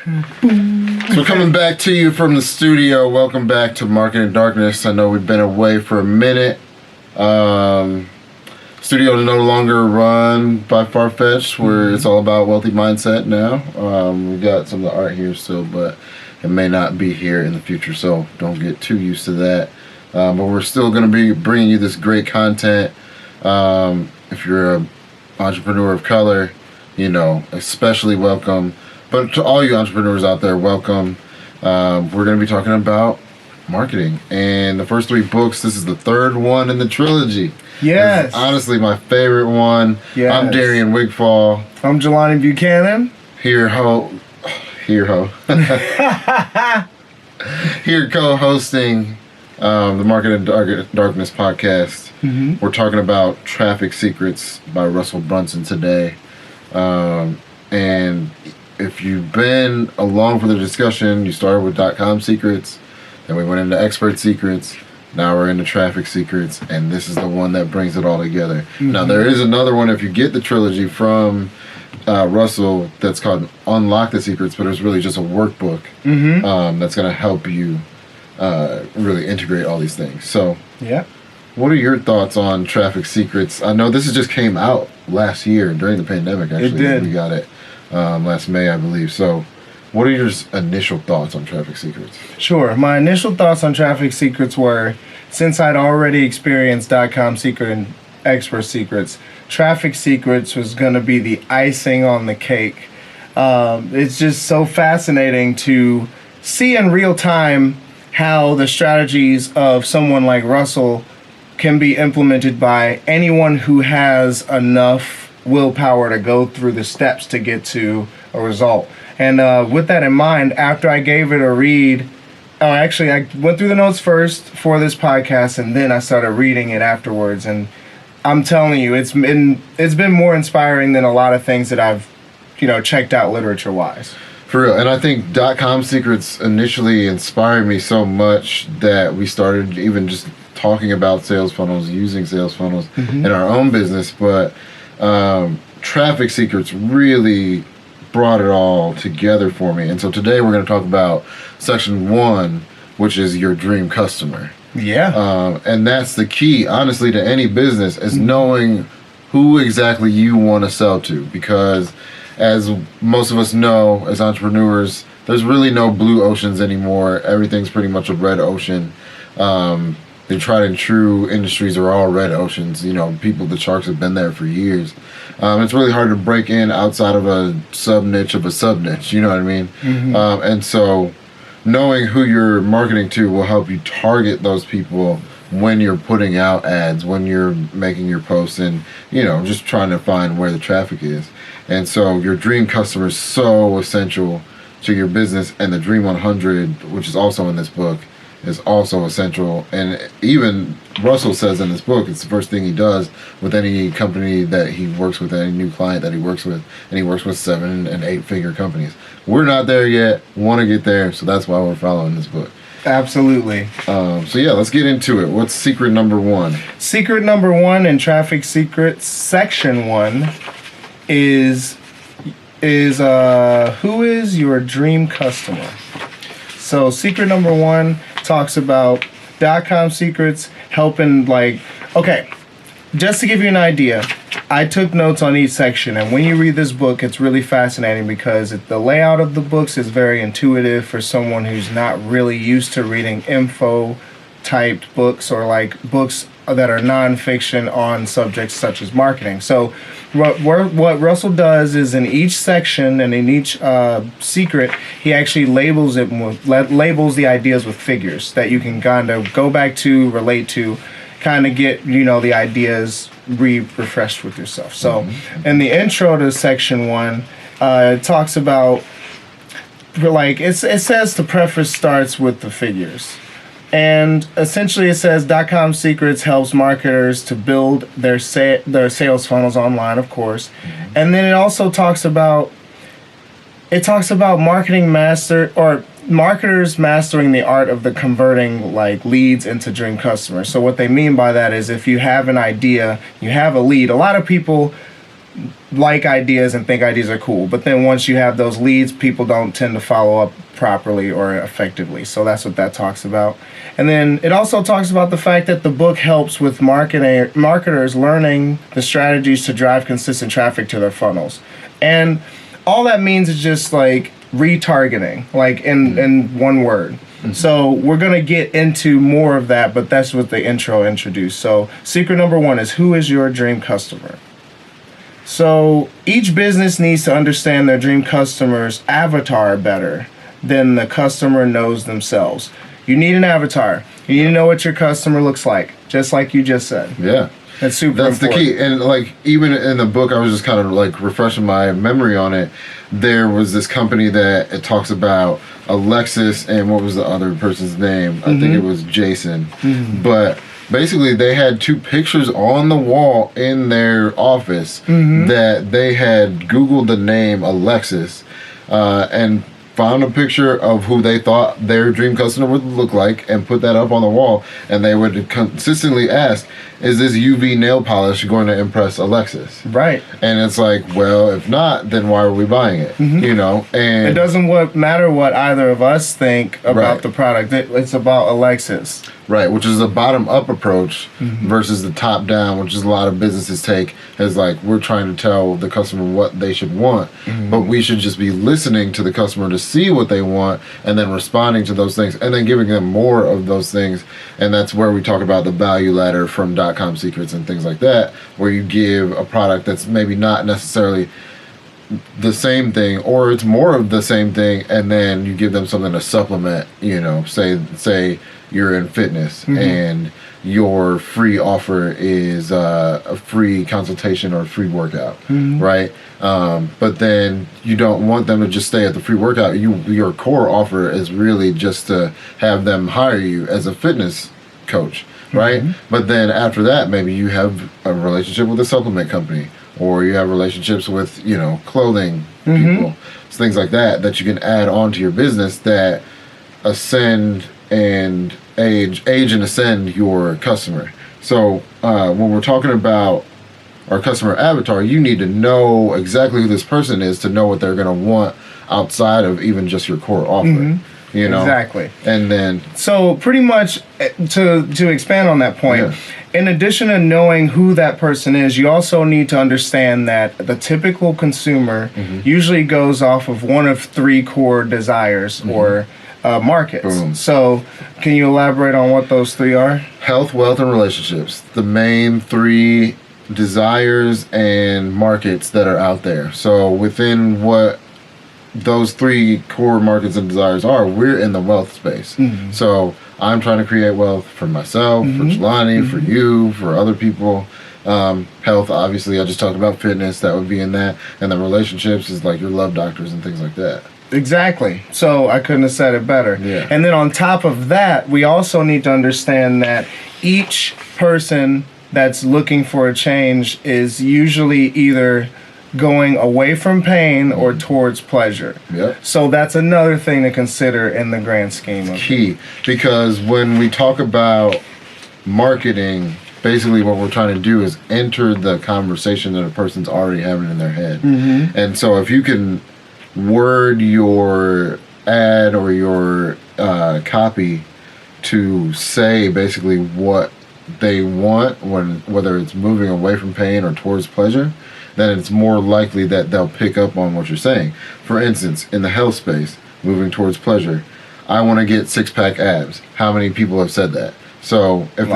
So coming back to you from the studio, welcome back to Marketing Darkness. I know we've been away for a minute. Studio is no longer run by Farfetch, where it's all about wealthy mindset now. We got some of the art here still, but it may not be here in the future, so don't get too used to that. But we're still going to be bringing you this great content. If you're an entrepreneur of color, you know, especially welcome. But to all you entrepreneurs out there, welcome. We're going to be talking about marketing. And the first 3 books, this is the 3rd one in the trilogy. Yes. It's honestly my favorite one. Yes. I'm Darian Wigfall. I'm Jelani Buchanan. Here co-hosting the Marketing Darkness podcast. Mm-hmm. We're talking about Traffic Secrets by Russell Brunson today. And if you've been along for the discussion, you started with .com secrets, then we went into expert secrets, now we're into traffic secrets, and this is the one that brings it all together. Mm-hmm. Now there is another one if you get the trilogy from Russell that's called Unlock the Secrets, but it's really just a workbook that's going to help you really integrate all these things. So yeah. What are your thoughts on Traffic Secrets? I know this just came out last year during the pandemic, actually. It did. We got it last May, I believe. So what are your initial thoughts on Traffic Secrets? Sure. My initial thoughts on Traffic Secrets were, since I'd already experienced .com secret and expert secrets, Traffic Secrets was going to be the icing on the cake. It's just so fascinating to see in real time how the strategies of someone like Russell can be implemented by anyone who has enough willpower to go through the steps to get to a result. And with that in mind, after I gave it a read, actually I went through the notes first for this podcast, and then I started reading it afterwards. And I'm telling you, it's been more inspiring than a lot of things that I've, checked out literature-wise. For real. And I think .com secrets initially inspired me so much that we started even just talking about sales funnels, using sales funnels in our own business. But Traffic Secrets really brought it all together for me. And so today we're going to talk about section 1, which is your dream customer. Yeah. And that's the key, honestly, to any business, is knowing who exactly you want to sell to. Because as most of us know, as entrepreneurs, there's really no blue oceans anymore. Everything's pretty much a red ocean. The tried and true industries are all red oceans. The sharks have been there for years. It's really hard to break in outside of a sub-niche of a sub-niche, you know what I mean? Mm-hmm. And so knowing who you're marketing to will help you target those people when you're putting out ads, when you're making your posts, and, just trying to find where the traffic is. And so your dream customer is so essential to your business, and the Dream 100, which is also in this book, is also essential. And even Russell says in this book, it's the first thing he does with any company that he works with, any new client that he works with, and he works with 7- and 8-figure companies. We're not there yet, want to get there, so that's why we're following this book. Absolutely. So yeah, let's get into it. What's secret number 1? Secret number 1 in Traffic Secrets section 1 is who is your dream customer? So secret number 1 talks about .com secrets helping, just to give you an idea, I took notes on each section, and when you read this book, it's really fascinating because the layout of the books is very intuitive for someone who's not really used to reading info-typed books or books that are nonfiction on subjects such as marketing. So what Russell does is in each section and in each secret, he actually labels the ideas with figures that you can kind of go back to, relate to, kind of get, the ideas refreshed with yourself. So in the intro to section 1, it talks about, it says the preface starts with the figures. And essentially it says .com Secrets helps marketers to build their sales funnels online, of course. And then it also talks about marketers mastering the art of the converting leads into dream customers. So what they mean by that is if you have an idea, you have a lead. A lot of people like ideas and think ideas are cool. But then once you have those leads, people don't tend to follow up properly or effectively. So that's what that talks about. And then it also talks about the fact that the book helps with marketers learning the strategies to drive consistent traffic to their funnels. And all that means is just like retargeting, like in one word. So we're going to get into more of that, but that's what the intro introduced. So secret number 1 is, who is your dream customer? So each business needs to understand their dream customer's avatar better than the customer knows themselves. You need an avatar. You need to know what your customer looks like, just like you just said. Yeah. That's super That's important. the key. And like, even in the book, I was just kind of like refreshing my memory on it. There was this company that it talks about Alexis, and what was the other person's name? I think it was Jason. But basically they had 2 pictures on the wall in their office that they had Googled the name Alexis and found a picture of who they thought their dream customer would look like and put that up on the wall, and they would consistently ask, is this UV nail polish going to impress Alexis? Right. And it's like, well, if not, then why are we buying it? You know, and it doesn't matter what either of us think about Right. the product. It's about Alexis. right, which is a bottom-up approach versus the top-down, which is a lot of businesses take as like, we're trying to tell the customer what they should want, but we should just be listening to the customer to see what they want and then responding to those things and then giving them more of those things. And that's where we talk about the value ladder from .com secrets and things like that, where you give a product that's maybe not necessarily the same thing, or it's more of the same thing, and then you give them something to supplement. You know, say you're in fitness and your free offer is a free consultation or a free workout, right? But then you don't want them to just stay at the free workout. Your core offer is really just to have them hire you as a fitness coach, right? But then after that, maybe you have a relationship with a supplement company, or you have relationships with, you know, clothing people, things like that you can add on to your business that ascend and age and ascend your customer. So when we're talking about our customer avatar, you need to know exactly who this person is to know what they're going to want outside of even just your core offer. You know? Exactly. And then So pretty much to expand on that point, in addition to knowing who that person is, you also need to understand that the typical consumer usually goes off of one of 3 core desires or markets. Boom. So can you elaborate on what those 3 are? health, wealth, and relationships. The main 3 desires and markets that are out there. So within what those 3 core markets and desires are, we're in the wealth space. So I'm trying to create wealth for myself, for Jelani, for you, for other people. Health, obviously, I just talked about fitness, that would be in that. And then relationships is like your love doctors and things like that. Exactly. So I couldn't have said it better. Yeah. And then on top of that, we also need to understand that each person that's looking for a change is usually either going away from pain or towards pleasure. Yep. So that's another thing to consider in the grand scheme of Key, because when we talk about marketing, basically what we're trying to do is enter the conversation that a person's already having in their head. And so if you can word your ad or your copy to say basically what they want, whether it's moving away from pain or towards pleasure, then it's more likely that they'll pick up on what you're saying. For instance, in the health space, moving towards pleasure, I want to get 6-pack abs. How many people have said that? So, if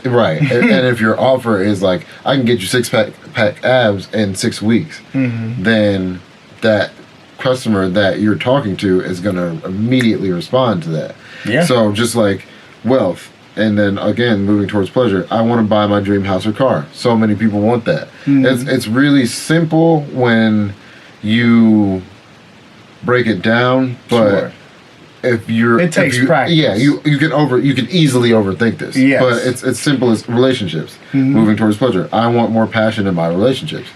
right, and if your offer is like, I can get you 6-pack abs in 6 weeks, then that customer that you're talking to is going to immediately respond to that. Yeah. So just like wealth, and then again moving towards pleasure, I want to buy my dream house or car. So many people want that. It's really simple when you break it down, but Sure. if you're It takes if you, practice. Yeah, you can easily overthink this. Yes. But it's simple as relationships. Moving towards pleasure. I want more passion in my relationships.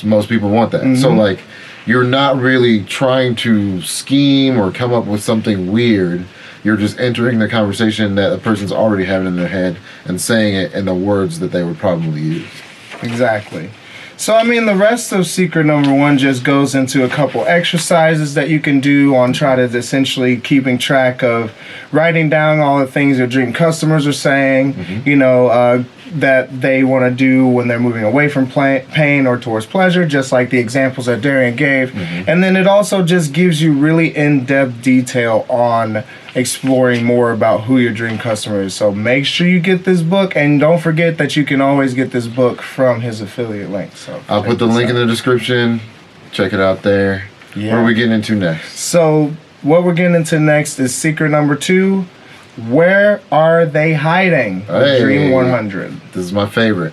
Most people want that. So like, you're not really trying to scheme or come up with something weird. You're just entering the conversation that a person's already having in their head and saying it in the words that they would probably use. Exactly. So, I mean, the rest of secret number one just goes into a couple exercises that you can do on try to essentially keeping track of writing down all the things your dream customers are saying, that they want to do when they're moving away from pain or towards pleasure, just like the examples that Darian gave. And then it also just gives you really in-depth detail on exploring more about who your dream customer is. So make sure you get this book, and don't forget that you can always get this book from his affiliate link. So I'll put the link in the description. Check it out there. Yeah. What are we getting into next? So what we're getting into next is secret number 2. Where are they hiding? Hey, Dream 100. This is my favorite.